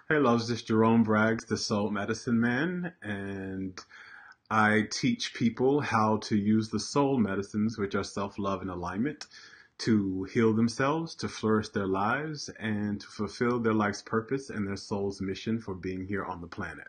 Hey, loves, this is Jerome Braggs, the Soul Medicine Man, and I teach people how to use the soul medicines, which are self-love and alignment, to heal themselves, to flourish their lives, and to fulfill their life's purpose and their soul's mission for being here on the planet.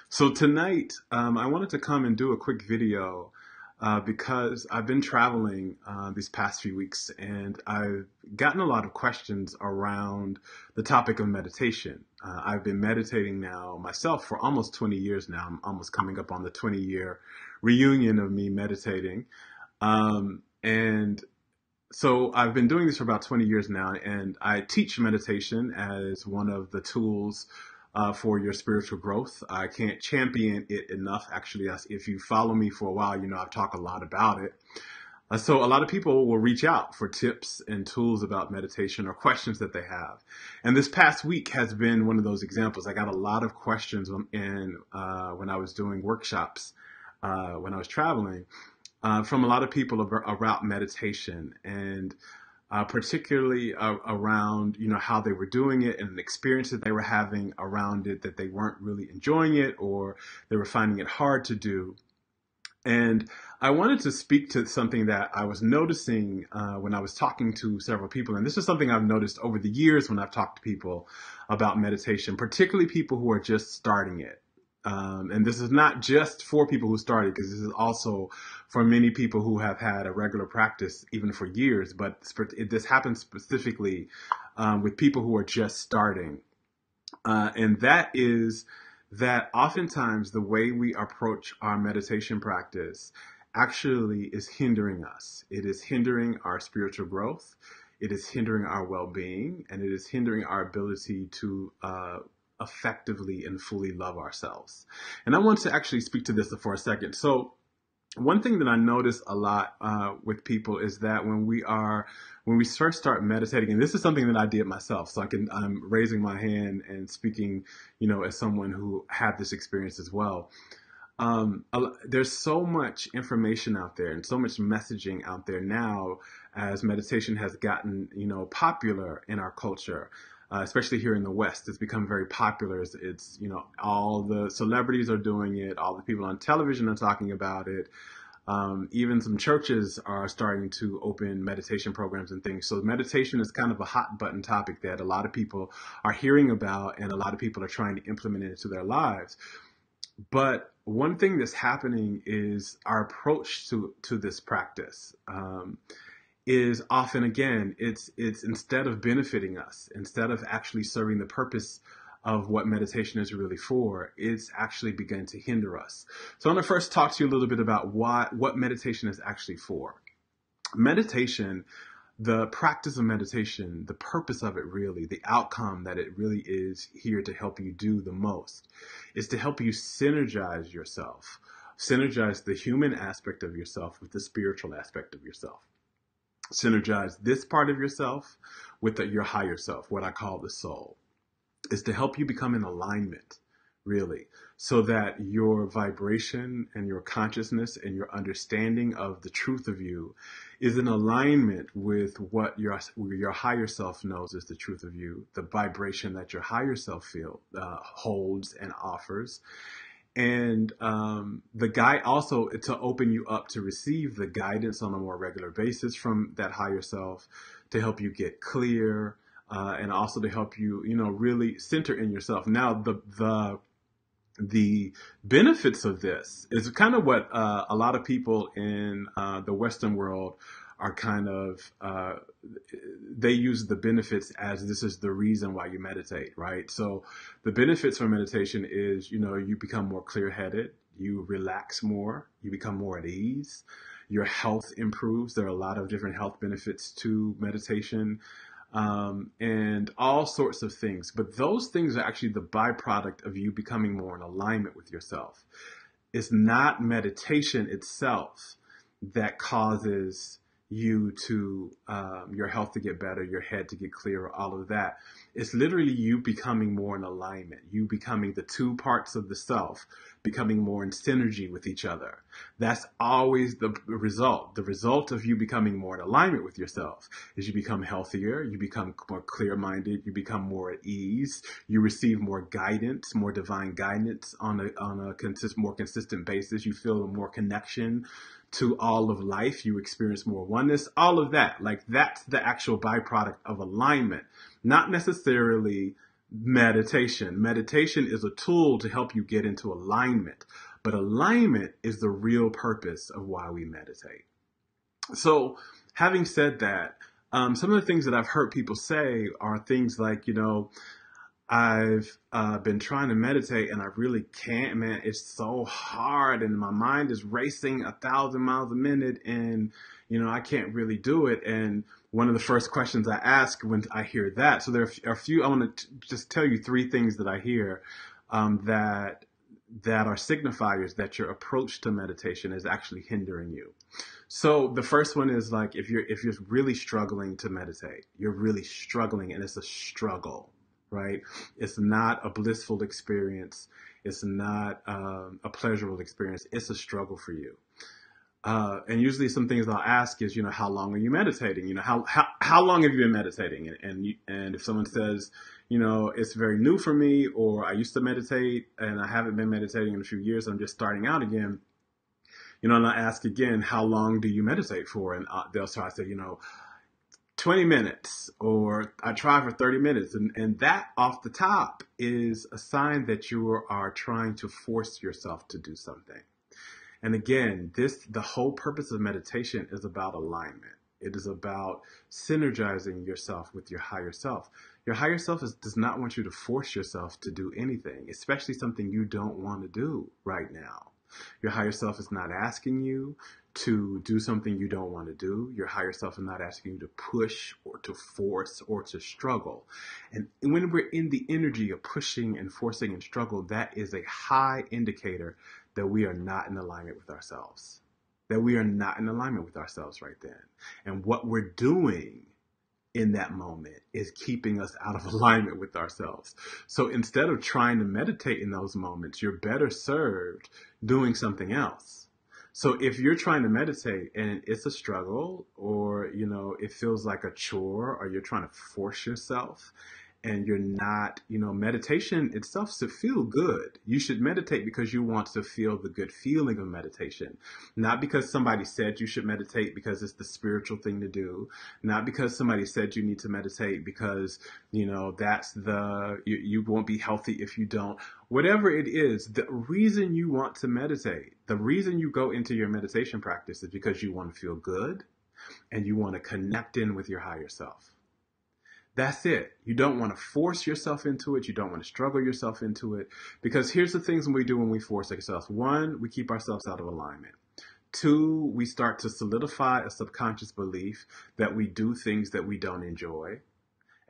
So tonight, I wanted to come and do a quick video because I've been traveling these past few weeks and I've gotten a lot of questions around the topic of meditation. I've been meditating now myself for almost 20 years now. I'm almost coming up on the 20-year reunion of me meditating. And so I've been doing this for about 20 years now, and I teach meditation as one of the tools for your spiritual growth. I can't champion it enough. Actually, if you follow me for a while, you know I've talked a lot about it. So a lot of people will reach out for tips and tools about meditation or questions that they have. And this past week has been one of those examples. I got a lot of questions when I was doing workshops, when I was traveling, from a lot of people about meditation, and particularly around, how they were doing it and the experience that they were having around it, that they weren't really enjoying it or they were finding it hard to do. And I wanted to speak to something that I was noticing when I was talking to several people. And this is something I've noticed over the years when I've talked to people about meditation, particularly people who are just starting it. And this is not just for people who started, because this is also for many people who have had a regular practice even for years. But this happens specifically with people who are just starting. And that is that oftentimes the way we approach our meditation practice actually is hindering us. It is hindering our spiritual growth. It is hindering our well-being, and it is hindering our ability to effectively and fully love ourselves. And I want to actually speak to this for a second. So one thing that I notice a lot with people is that when we first start meditating, and this is something that I did myself, so I'm raising my hand and speaking, as someone who had this experience as well. There's so much information out there and so much messaging out there now as meditation has gotten, popular in our culture. Especially here in the West, it's become very popular. It's all the celebrities are doing it. All the people on television are talking about it. Even some churches are starting to open meditation programs and things. So meditation is kind of a hot button topic that a lot of people are hearing about, and a lot of people are trying to implement it into their lives. But one thing that's happening is our approach to this practice. Is often, again, it's instead of benefiting us, instead of actually serving the purpose of what meditation is really for, it's actually begun to hinder us. So I want to first talk to you a little bit about what meditation is actually for. Meditation, the practice of meditation, the purpose of it really, the outcome that it really is here to help you do the most, is to help you synergize yourself, synergize the human aspect of yourself with the spiritual aspect of yourself. Synergize this part of yourself with your higher self, what I call the soul, is to help you become in alignment, really, so that your vibration and your consciousness and your understanding of the truth of you is in alignment with what your higher self knows is the truth of you, the vibration that your higher self holds and offers. And the guide also to open you up to receive the guidance on a more regular basis from that higher self, to help you get clear, and also to help you, really center in yourself. Now, the benefits of this is kind of what a lot of people in the Western world are kind of, they use the benefits as this is the reason why you meditate, right? So the benefits for meditation is, you become more clear-headed, you relax more, you become more at ease, your health improves. There are a lot of different health benefits to meditation, and all sorts of things. But those things are actually the byproduct of you becoming more in alignment with yourself. It's not meditation itself that causes you to your health to get better, your head to get clearer, all of that. It's literally you becoming more in alignment, you becoming the two parts of the self, becoming more in synergy with each other. That's always the result. The result of you becoming more in alignment with yourself is you become healthier, you become more clear-minded, you become more at ease, you receive more guidance, more divine guidance on a more consistent basis. You feel more connection to all of life. You experience more oneness, all of that. Like, that's the actual byproduct of alignment, not necessarily meditation. Meditation is a tool to help you get into alignment, but alignment is the real purpose of why we meditate. So having said that, some of the things that I've heard people say are things like, I've been trying to meditate and I really can't, man. It's so hard and my mind is racing 1,000 miles a minute and, I can't really do it. And one of the first questions I ask when I hear that, so there are a few, I want to just tell you 3 things that I hear that are signifiers that your approach to meditation is actually hindering you. So the first one is like, if you're really struggling to meditate, you're really struggling and it's a struggle. Right? It's not a blissful experience. It's not a pleasurable experience. It's a struggle for you. And usually some things I'll ask is, how long are you meditating? How long have you been meditating? And if someone says, it's very new for me, or I used to meditate and I haven't been meditating in a few years, I'm just starting out again. And I ask again, how long do you meditate for? And they'll start to say, 20 minutes, or I try for 30 minutes. And that off the top is a sign that you are trying to force yourself to do something. And again, the whole purpose of meditation is about alignment. It is about synergizing yourself with your higher self. Your higher self does not want you to force yourself to do anything, especially something you don't want to do right now. Your higher self is not asking you to do something you don't want to do. Your higher self is not asking you to push or to force or to struggle. And when we're in the energy of pushing and forcing and struggle, that is a high indicator that we are not in alignment with ourselves. That we are not in alignment with ourselves right then. And what we're doing in that moment is keeping us out of alignment with ourselves. So instead of trying to meditate in those moments, you're better served doing something else. So if you're trying to meditate and it's a struggle, or, it feels like a chore, or you're trying to force yourself and you're not, meditation itself should feel good. You should meditate because you want to feel the good feeling of meditation, not because somebody said you should meditate because it's the spiritual thing to do, not because somebody said you need to meditate because, that's you won't be healthy if you don't. Whatever it is, the reason you want to meditate, the reason you go into your meditation practice is because you want to feel good and you want to connect in with your higher self. That's it. You don't want to force yourself into it. You don't want to struggle yourself into it. Because here's the things we do when we force ourselves. 1, we keep ourselves out of alignment. 2, we start to solidify a subconscious belief that we do things that we don't enjoy.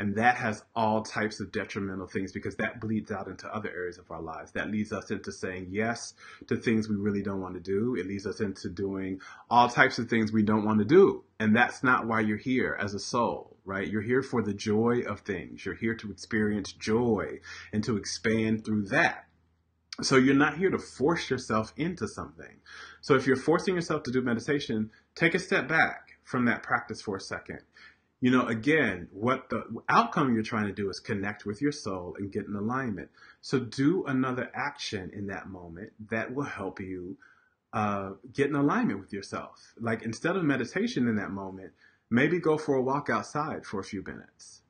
And that has all types of detrimental things because that bleeds out into other areas of our lives. That leads us into saying yes to things we really don't want to do. It leads us into doing all types of things we don't want to do. And that's not why you're here as a soul, right? You're here for the joy of things. You're here to experience joy and to expand through that. So you're not here to force yourself into something. So if you're forcing yourself to do meditation, take a step back from that practice for a second. Again, what the outcome you're trying to do is connect with your soul and get in alignment. So do another action in that moment that will help you get in alignment with yourself. Like, instead of meditation in that moment, maybe go for a walk outside for a few minutes.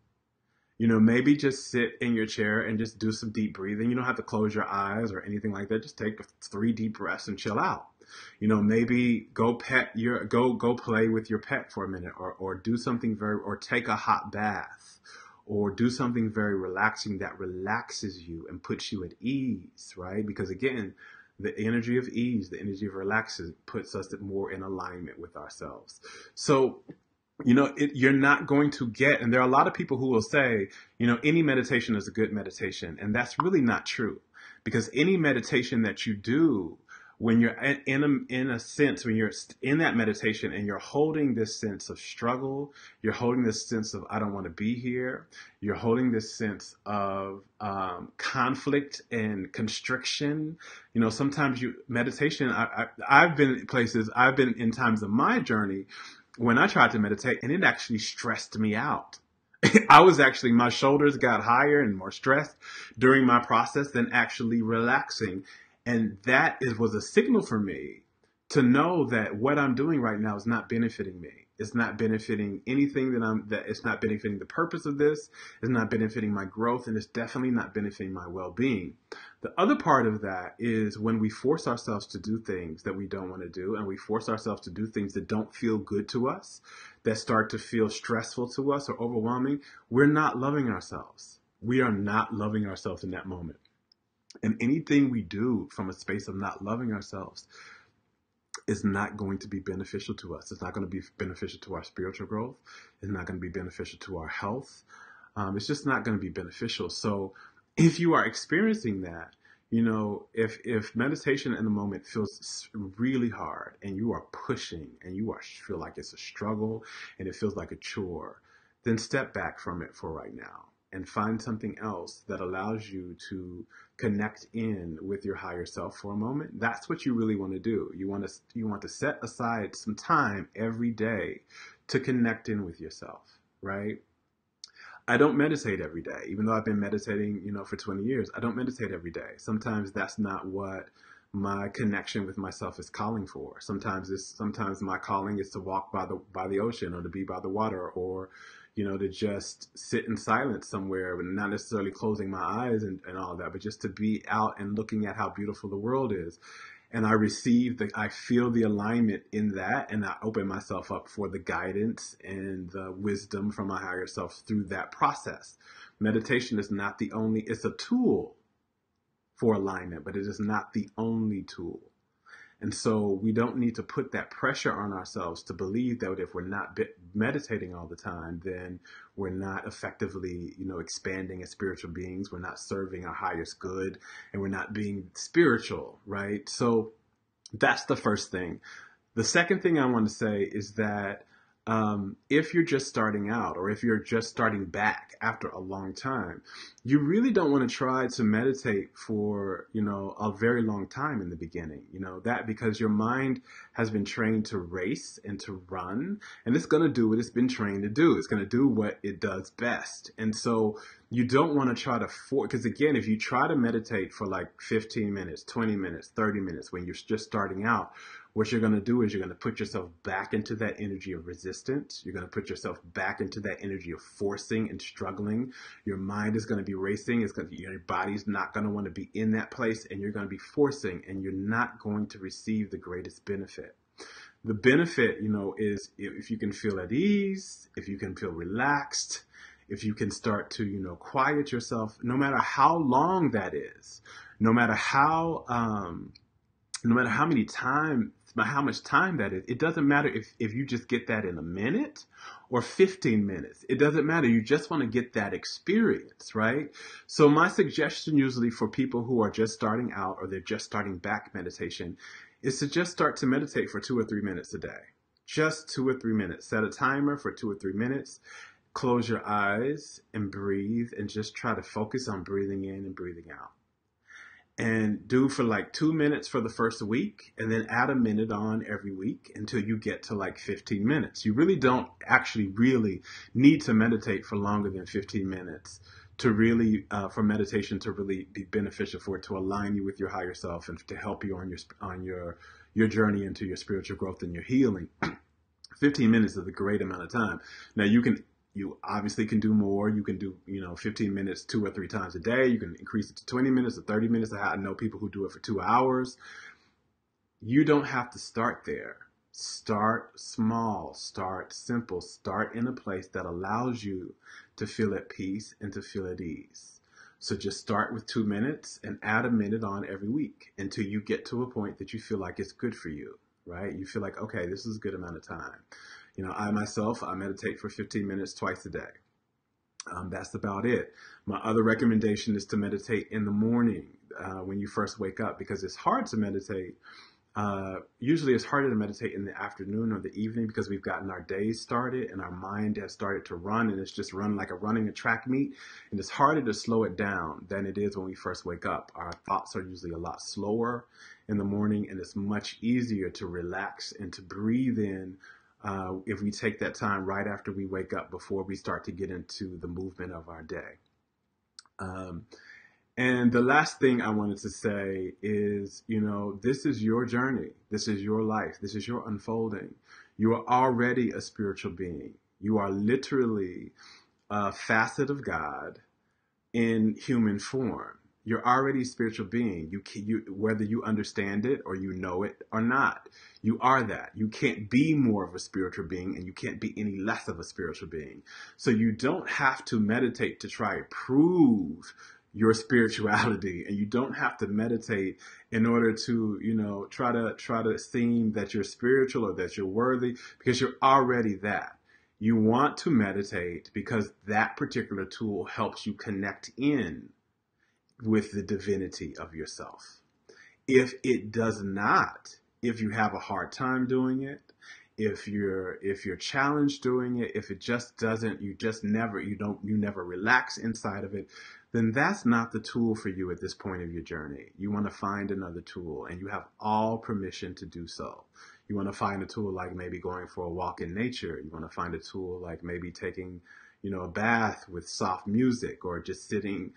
Maybe just sit in your chair and just do some deep breathing. You don't have to close your eyes or anything like that. Just take 3 deep breaths and chill out. Maybe go play with your pet for a minute, or do something or take a hot bath, or do something very relaxing that relaxes you and puts you at ease, right? Because again, the energy of ease, the energy of relaxation puts us more in alignment with ourselves. So, you're not going to get, and there are a lot of people who will say, any meditation is a good meditation. And that's really not true, because any meditation that you do when you're in a sense, when you're in that meditation and you're holding this sense of struggle, you're holding this sense of, I don't want to be here. You're holding this sense of conflict and constriction. You know, sometimes meditation, I've been places, I've been in times of my journey when I tried to meditate and it actually stressed me out. My shoulders got higher and more stressed during my process than actually relaxing. And was a signal for me to know that what I'm doing right now is not benefiting me. It's not benefiting anything that it's not benefiting the purpose of this. It's not benefiting my growth, and it's definitely not benefiting my well-being. The other part of that is when we force ourselves to do things that we don't want to do, and we force ourselves to do things that don't feel good to us, that start to feel stressful to us or overwhelming, we're not loving ourselves. We are not loving ourselves in that moment. And anything we do from a space of not loving ourselves is not going to be beneficial to us. It's not going to be beneficial to our spiritual growth. It's not going to be beneficial to our health. It's just not going to be beneficial. So if you are experiencing that, you know, if meditation in the moment feels really hard and you are pushing and feel like it's a struggle and it feels like a chore, then step back from it for right now and find something else that allows you to connect in with your higher self for a moment. That's what you really want to do. You want to set aside some time every day to connect in with yourself, right? I don't meditate every day, even though I've been meditating, you know, for 20 years. I don't meditate every day. Sometimes that's not what my connection with myself is calling for. Sometimes my calling is to walk by the ocean, or to be by the water, or, you know, to just sit in silence somewhere, and not necessarily closing my eyes and all that, but just to be out and looking at how beautiful the world is. And I feel the alignment in that, and I open myself up for the guidance and the wisdom from my higher self through that process. Meditation is not it's a tool for alignment, but it is not the only tool. And so we don't need to put that pressure on ourselves to believe that if we're not meditating all the time, then we're not effectively, you know, expanding as spiritual beings. We're not serving our highest good, and we're not being spiritual, right? So that's the first thing. The second thing I want to say is that if you're just starting out, or if you're just starting back after a long time, you really don't want to try to meditate for, you know, a very long time in the beginning, you know, because your mind has been trained to race and to run, and it's going to do what it's been trained to do. It's going to do what it does best. And so you don't want to try to because again, if you try to meditate for like 15 minutes, 20 minutes, 30 minutes, when you're just starting out, what you're going to do is you're going to put yourself back into that energy of resistance. You're going to put yourself back into that energy of forcing and struggling. Your mind is going to be racing. Your body's not going to want to be in that place, and you're going to be forcing, and you're not going to receive the greatest benefit. The benefit, you know, is if you can feel at ease, if you can feel relaxed, if you can start to, you know, quiet yourself, no matter how long that is, no matter how how much time that is. It doesn't matter if you just get that in a minute or 15 minutes. It doesn't matter. You just want to get that experience, right? So my suggestion usually for people who are just starting out, or they're just starting back meditation, is to just start to meditate for 2 or 3 minutes a day. Just 2 or 3 minutes. Set a timer for 2 or 3 minutes. Close your eyes and breathe, and just try to focus on breathing in and breathing out. And do for like 2 minutes for the first week, and then add a minute on every week until you get to like 15 minutes. You really don't actually really need to meditate for longer than 15 minutes to really, for meditation to really be beneficial, for it to align you with your higher self and to help you on your journey into your spiritual growth and your healing. 15 minutes is a great amount of time. Now you obviously can do more. You can do, 15 minutes 2 or 3 times a day. You can increase it to 20 minutes or 30 minutes. I know people who do it for 2 hours. You don't have to start there. Start small, start simple, start in a place that allows you to feel at peace and to feel at ease. So just start with 2 minutes and add a minute on every week until you get to a point that you feel like it's good for you, right? You feel like, okay, this is a good amount of time. I myself, I meditate for 15 minutes twice a day. That's about it. My other recommendation is to meditate in the morning when you first wake up, because it's hard to meditate. Usually it's harder to meditate in the afternoon or the evening because we've gotten our days started and our mind has started to run, and it's just run like running a track meet. And it's harder to slow it down than it is when we first wake up. Our thoughts are usually a lot slower in the morning, and it's much easier to relax and to breathe in if we take that time right after we wake up before we start to get into the movement of our day. And the last thing I wanted to say is, this is your journey. This is your life. This is your unfolding. You are already a spiritual being. You are literally a facet of God in human form. You're already a spiritual being. Whether you understand it or you know it or not, you are that. You can't be more of a spiritual being, and you can't be any less of a spiritual being. So you don't have to meditate to try to prove your spirituality, and you don't have to meditate in order to, try to seem that you're spiritual or that you're worthy, because you're already that. You want to meditate because that particular tool helps you connect in with the divinity of yourself. If it does not, if you have a hard time doing it, if you're challenged doing it, if it just doesn't, you never relax inside of it, then that's not the tool for you at this point of your journey. You want to find another tool, and you have all permission to do so. You want to find a tool like maybe going for a walk in nature. You want to find a tool like maybe taking, a bath with soft music, or just sitting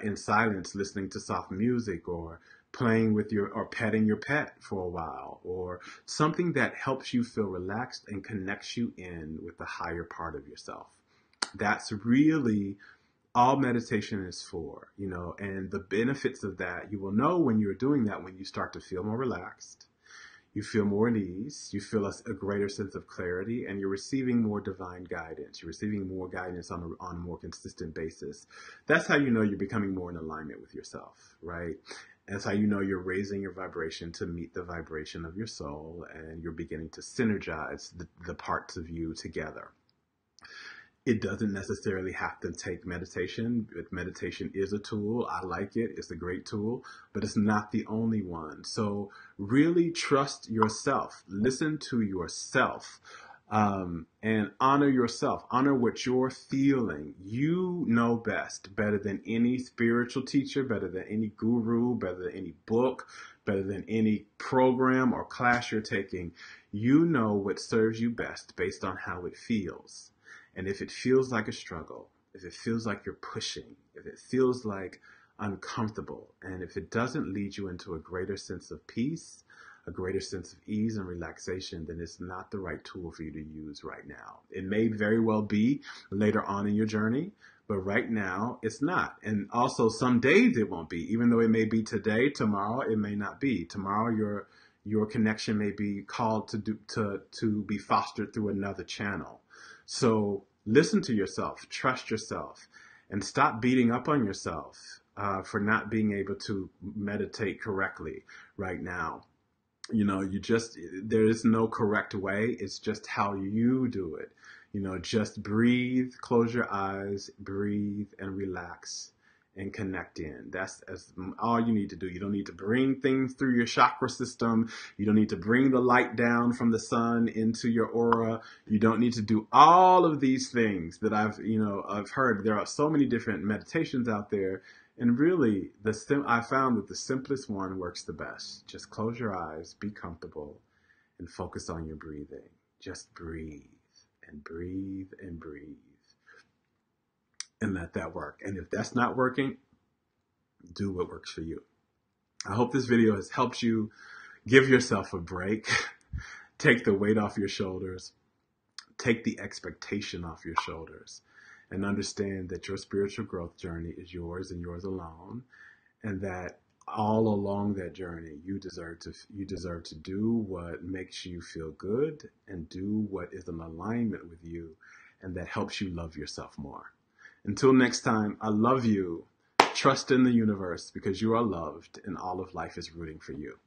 in silence, listening to soft music, or playing with or petting your pet for a while, or something that helps you feel relaxed and connects you in with the higher part of yourself. That's really all meditation is for, and the benefits of that, you will know when you're doing that, when you start to feel more relaxed, you feel more at ease, you feel a greater sense of clarity, and you're receiving more divine guidance. You're receiving more guidance on a more consistent basis. That's how you know you're becoming more in alignment with yourself, right? That's how you know you're raising your vibration to meet the vibration of your soul, and you're beginning to synergize the parts of you together. It doesn't necessarily have to take meditation. Meditation is a tool. I like it. It's a great tool, but it's not the only one. So really trust yourself. Listen to yourself, and honor yourself. Honor what you're feeling. You know best, better than any spiritual teacher, better than any guru, better than any book, better than any program or class you're taking. You know what serves you best based on how it feels. And if it feels like a struggle, if it feels like you're pushing, if it feels like uncomfortable, and if it doesn't lead you into a greater sense of peace, a greater sense of ease and relaxation, then it's not the right tool for you to use right now. It may very well be later on in your journey, but right now it's not. And also some days it won't be, even though it may be today, tomorrow it may not be. Tomorrow your connection may be called to be fostered through another channel. So listen to yourself, trust yourself, and stop beating up on yourself for not being able to meditate correctly right now. There is no correct way. It's just how you do it. Just breathe, close your eyes, breathe, and relax and connect in. That's all you need to do. You don't need to bring things through your chakra system. You don't need to bring the light down from the sun into your aura. You don't need to do all of these things that I've heard. There are so many different meditations out there. And really, I found that the simplest one works the best. Just close your eyes, be comfortable, and focus on your breathing. Just breathe and breathe and breathe. And let that work. And if that's not working, do what works for you. I hope this video has helped you give yourself a break. Take the weight off your shoulders. Take the expectation off your shoulders. And understand that your spiritual growth journey is yours and yours alone. And that all along that journey, you deserve to do what makes you feel good and do what is in alignment with you, and that helps you love yourself more. Until next time, I love you. Trust in the universe because you are loved and all of life is rooting for you.